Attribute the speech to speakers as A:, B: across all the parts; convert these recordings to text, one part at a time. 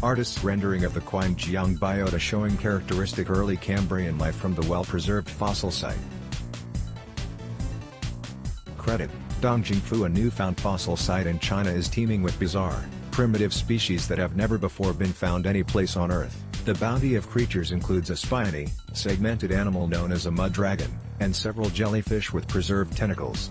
A: Artist's rendering of the Qingjiang biota showing characteristic early Cambrian life from the well-preserved fossil site. Credit: Dongjingfu. A newfound fossil site in China is teeming with bizarre, primitive species that have never before been found anyplace on Earth. The bounty of creatures includes a spiny, segmented animal known as a mud dragon, and several jellyfish with preserved tentacles.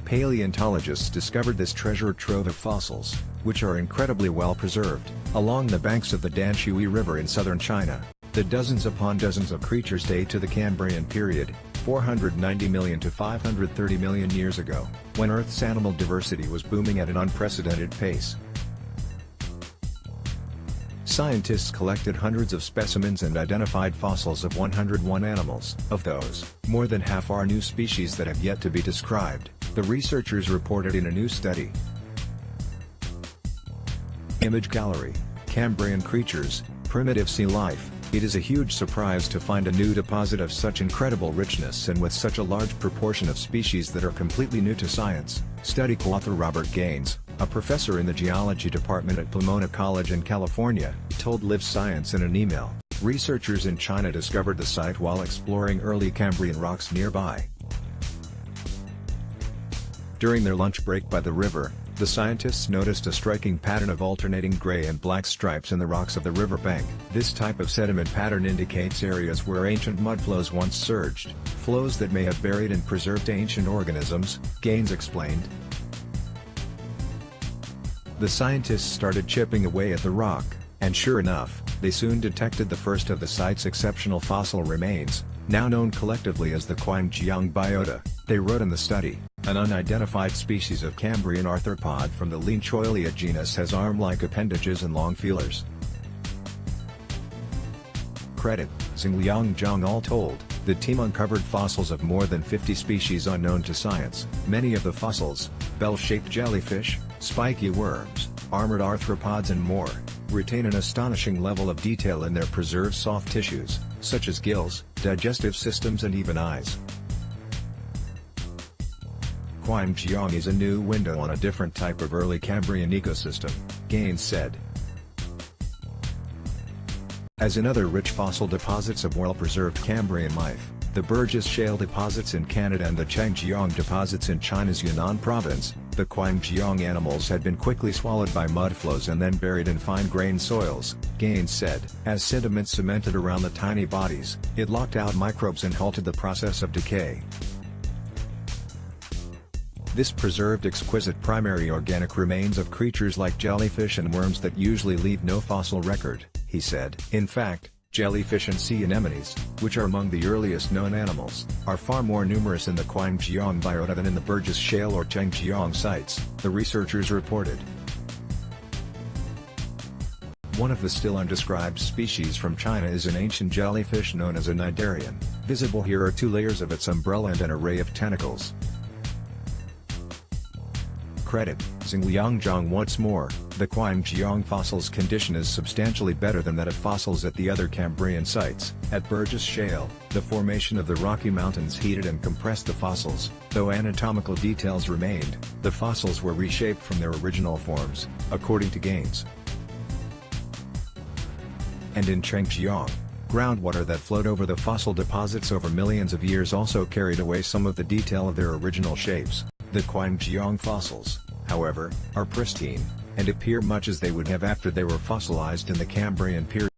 A: Paleontologists discovered this treasure trove of fossils, which are incredibly well preserved, along the banks of the Danshui River in southern China. The dozens upon dozens of creatures date to the Cambrian period, 490 million to 530 million years ago, when Earth's animal diversity was booming at an unprecedented pace. Scientists collected hundreds of specimens and identified fossils of 101 animals. Of those, more than half are new species that have yet to be described, the researchers reported in a new study. Image gallery: Cambrian creatures, primitive sea life. It is a huge surprise to find a new deposit of such incredible richness and with such a large proportion of species that are completely new to science, study co-author Robert Gaines, a professor in the geology department at Pomona College in California, told Live Science in an email. Researchers in China discovered the site while exploring early Cambrian rocks nearby. During their lunch break by the river, the scientists noticed a striking pattern of alternating gray and black stripes in the rocks of the riverbank. This type of sediment pattern indicates areas where ancient mudflows once surged, flows that may have buried and preserved ancient organisms, Gaines explained. The scientists started chipping away at the rock, and sure enough, they soon detected the first of the site's exceptional fossil remains, now known collectively as the Qingjiang biota. They wrote in the study, an unidentified species of Cambrian arthropod from the Lynchoilia genus has arm-like appendages and long feelers. Credit: Qingjiang Zhang. All told, the team uncovered fossils of more than 50 species unknown to science. Many of the fossils, bell-shaped jellyfish, spiky worms, armored arthropods and more, retain an astonishing level of detail in their preserved soft tissues, such as gills, digestive systems and even eyes. Qingjiang is a new window on a different type of early Cambrian ecosystem, Gaines said. As in other rich fossil deposits of well-preserved Cambrian life, the Burgess Shale deposits in Canada and the Qingjiang deposits in China's Yunnan province, the Qingjiang animals had been quickly swallowed by mudflows and then buried in fine-grained soils, Gaines said. As sediment cemented around the tiny bodies, it locked out microbes and halted the process of decay. This preserved exquisite primary organic remains of creatures like jellyfish and worms that usually leave no fossil record, he said. In fact, jellyfish and sea anemones, which are among the earliest known animals, are far more numerous in the Qingjiang biota than in the Burgess Shale or Qingjiang sites, the researchers reported. One of the still undescribed species from China is an ancient jellyfish known as a cnidarian. Visible here are 2 layers of its umbrella and an array of tentacles. Credit: Qingjiang Zhang. Once more, the Qingjiang fossils' condition is substantially better than that of fossils at the other Cambrian sites. At Burgess Shale, the formation of the Rocky Mountains heated and compressed the fossils. Though anatomical details remained, the fossils were reshaped from their original forms, according to Gaines. And in Qingjiang, groundwater that flowed over the fossil deposits over millions of years also carried away some of the detail of their original shapes. The Qingjiang fossils, however, are pristine, and appear much as they would have after they were fossilized in the Cambrian period.